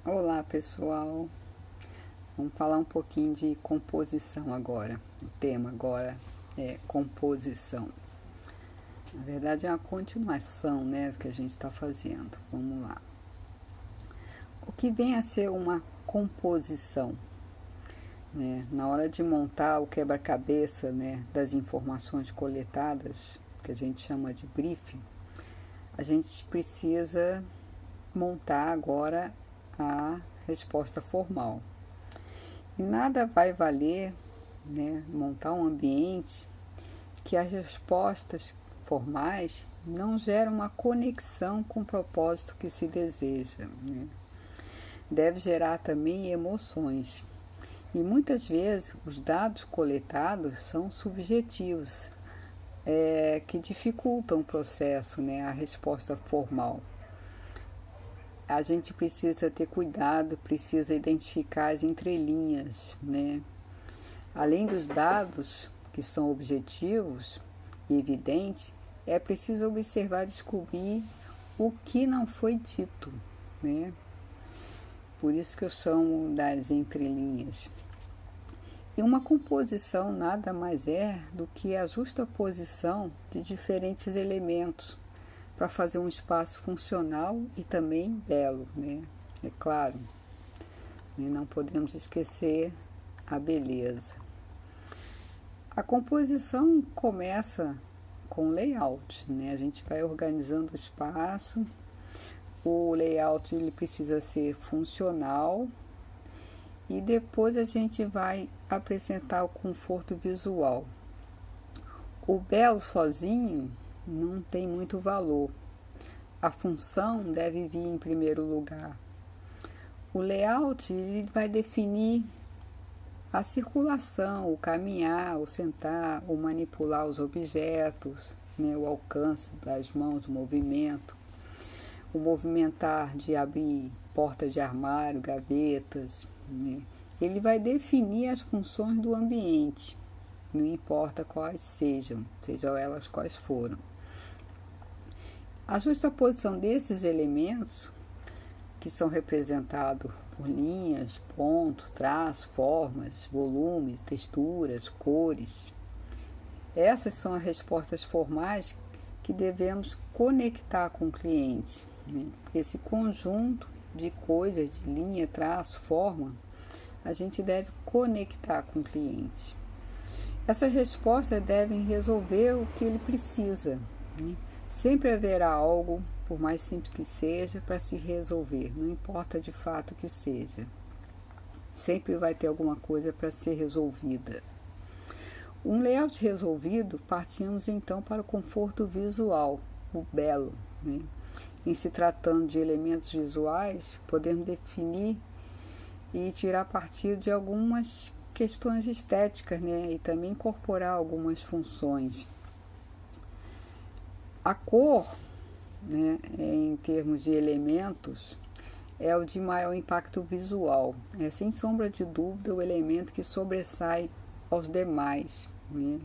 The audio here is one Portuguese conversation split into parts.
Olá pessoal, vamos falar um pouquinho de composição agora. O tema agora é composição. Na verdade é uma continuação, né, que a gente está fazendo. Vamos lá. O que vem a ser uma composição? Né? Na hora de montar o quebra-cabeça, né, das informações coletadas, que a gente chama de briefing, a gente precisa montar agora a resposta formal. E nada vai valer, né, montar um ambiente que as respostas formais não geram uma conexão com o propósito que se deseja. Né? Deve gerar também emoções. E muitas vezes os dados coletados são subjetivos, que dificultam o processo, né, a resposta formal. A gente precisa ter cuidado, precisa identificar as entrelinhas, né? Além dos dados que são objetivos e evidentes, é preciso observar e descobrir o que não foi dito, né? Por isso que eu chamo das entrelinhas. E uma composição nada mais é do que a justaposição de diferentes elementos para fazer um espaço funcional e também belo, né? É claro, e não podemos esquecer a beleza. A composição começa com layout, né? A gente vai organizando o espaço. O layout ele precisa ser funcional e depois a gente vai apresentar o conforto visual. O belo sozinho não tem muito valor. A função deve vir em primeiro lugar. O layout ele vai definir a circulação, o caminhar, o sentar, o manipular os objetos, né, o alcance das mãos, o movimentar de abrir portas de armário, gavetas. Né. Ele vai definir as funções do ambiente, não importa quais sejam elas quais foram. A justaposição desses elementos, que são representados por linhas, pontos, traços, formas, volumes, texturas, cores, essas são as respostas formais que devemos conectar com o cliente. Né? Esse conjunto de coisas, de linha, traço, forma, a gente deve conectar com o cliente. Essas respostas devem resolver o que ele precisa. Né? Sempre haverá algo, por mais simples que seja, para se resolver, não importa de fato o que seja. Sempre vai ter alguma coisa para ser resolvida. Um layout resolvido, partimos então para o conforto visual, o belo. Né? Em se tratando de elementos visuais, podemos definir e tirar partido de algumas questões estéticas, né? E também incorporar algumas funções. A cor, né, em termos de elementos, é o de maior impacto visual. É sem sombra de dúvida o elemento que sobressai aos demais. Né?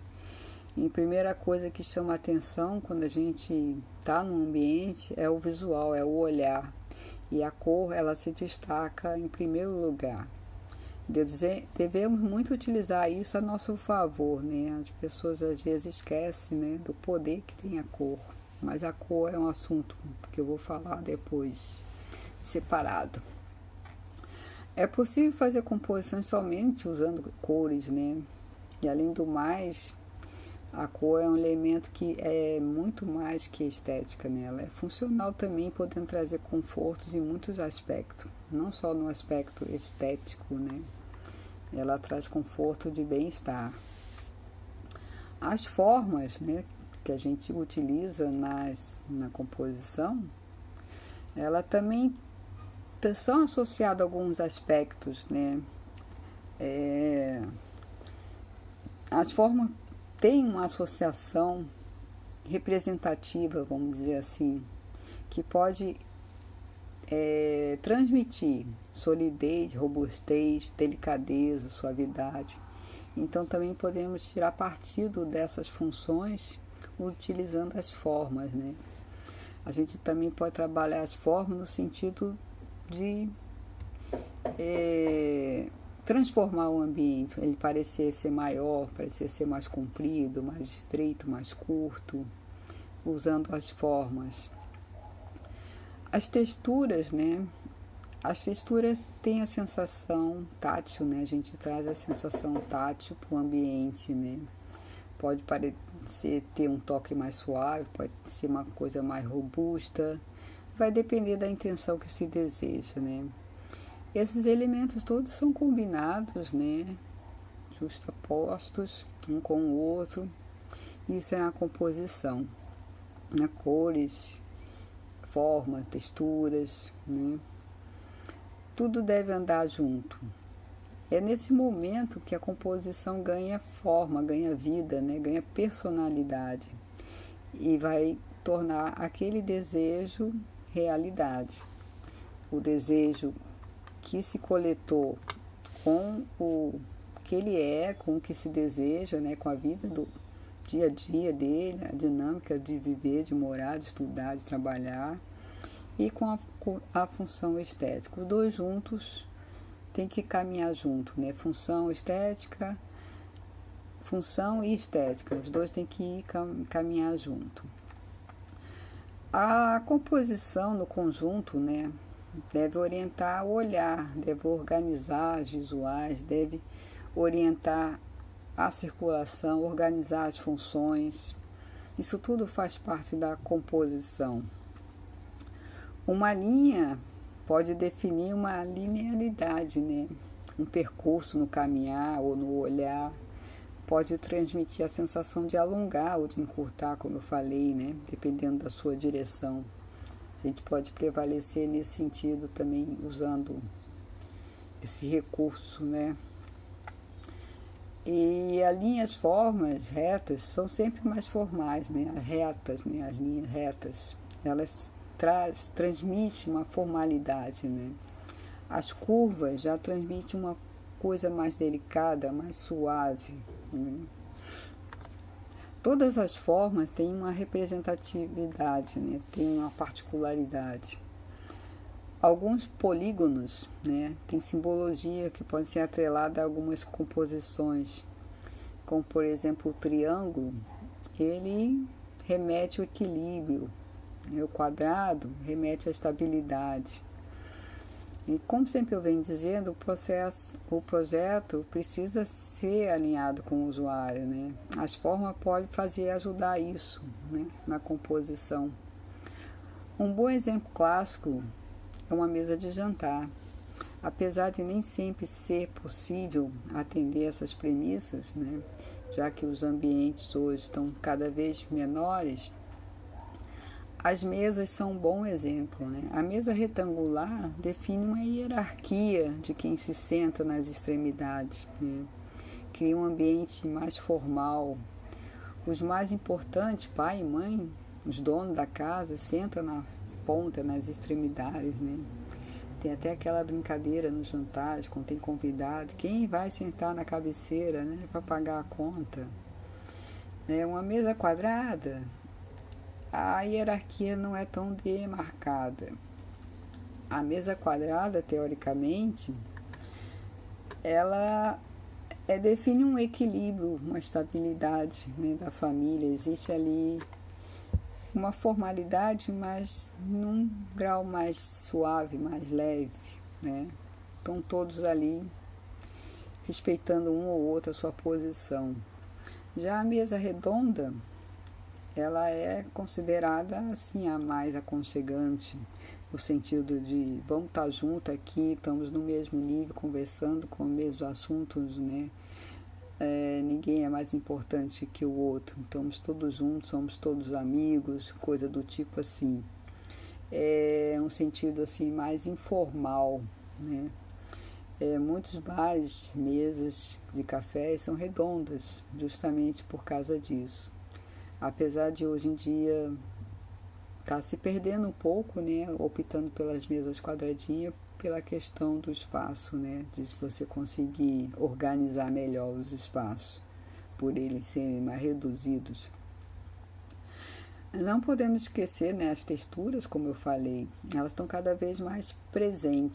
E a primeira coisa que chama a atenção quando a gente está no ambiente é o visual, é o olhar. E a cor, ela se destaca em primeiro lugar. Devemos muito utilizar isso a nosso favor, né? As pessoas às vezes esquecem, né, do poder que tem a cor, mas a cor é um assunto que eu vou falar depois, separado. É possível fazer composições somente usando cores, né? E além do mais, a cor é um elemento que é muito mais que estética, né? Ela é funcional também, podendo trazer confortos em muitos aspectos, não só no aspecto estético, né? Ela traz conforto de bem-estar. As formas, né, que a gente utiliza na composição, ela também são associadas a alguns aspectos, né? As formas têm uma associação representativa, vamos dizer assim, que pode transmitir solidez, robustez, delicadeza, suavidade. Então também podemos tirar partido dessas funções utilizando as formas, né? A gente também pode trabalhar as formas no sentido de transformar o ambiente, ele parecer ser maior, parecer ser mais comprido, mais estreito, mais curto, usando as formas. As texturas, né? As texturas têm a sensação tátil, né? A gente traz a sensação tátil para o ambiente, né? Pode parecer ter um toque mais suave, pode ser uma coisa mais robusta, vai depender da intenção que se deseja, né? Esses elementos todos são combinados, né? Justapostos um com o outro. Isso é a composição, né? Cores, formas, texturas, né? Tudo deve andar junto. É nesse momento que a composição ganha forma, ganha vida, né? Ganha personalidade e vai tornar aquele desejo realidade. O desejo que se coletou com o que ele é, com o que se deseja, né? Com a vida do dia a dia dele, a dinâmica de viver, de morar, de estudar, de trabalhar, e com a função estética. Os dois juntos tem que caminhar junto, né? Função estética, função e estética, os dois têm que caminhar junto. A composição no conjunto, né, deve orientar o olhar, deve organizar as visuais, deve orientar a circulação, organizar as funções. Isso tudo faz parte da composição. Uma linha pode definir uma linearidade, né? Um percurso no caminhar ou no olhar. Pode transmitir a sensação de alongar ou de encurtar, como eu falei, né? Dependendo da sua direção. A gente pode prevalecer nesse sentido também usando esse recurso, né? E as linhas formas retas são sempre mais formais, né? As retas, né? As linhas retas, elas transmitem uma formalidade, né? As curvas já transmitem uma coisa mais delicada, mais suave, né? Todas as formas têm uma representatividade, né? Têm uma particularidade. Alguns polígonos, né, têm simbologia que pode ser atrelada a algumas composições, como por exemplo o triângulo, ele remete ao equilíbrio, o quadrado remete à estabilidade. E como sempre eu venho dizendo, o projeto precisa ser alinhado com o usuário, né? As formas podem ajudar isso, né, na composição. Um bom exemplo clássico é uma mesa de jantar. Apesar de nem sempre ser possível atender essas premissas, né, já que os ambientes hoje estão cada vez menores, as mesas são um bom exemplo, né? A mesa retangular define uma hierarquia de quem se senta nas extremidades, né? Cria um ambiente mais formal. Os mais importantes, pai e mãe, os donos da casa, sentam na ponta, nas extremidades, né? Tem até aquela brincadeira nos jantares, quando tem convidado, quem vai sentar na cabeceira, né, para pagar a conta? É uma mesa quadrada, a hierarquia não é tão demarcada. A mesa quadrada, teoricamente, ela define um equilíbrio, uma estabilidade, né, da família. Existe ali uma formalidade, mas num grau mais suave, mais leve, né? Estão todos ali respeitando um ou outro a sua posição. Já a mesa redonda, ela é considerada assim a mais aconchegante, no sentido de vamos estar juntos aqui, estamos no mesmo nível, conversando com os mesmos assuntos, né? Ninguém é mais importante que o outro, estamos todos juntos, somos todos amigos, coisa do tipo assim. É um sentido assim mais informal, né? Muitos bares, mesas de café são redondas, justamente por causa disso. Apesar de hoje em dia estar se perdendo um pouco, né? Optando pelas mesas quadradinhas, pela questão do espaço, né? De você conseguir organizar melhor os espaços, por eles serem mais reduzidos. Não podemos esquecer, né, as texturas, como eu falei, elas estão cada vez mais presentes.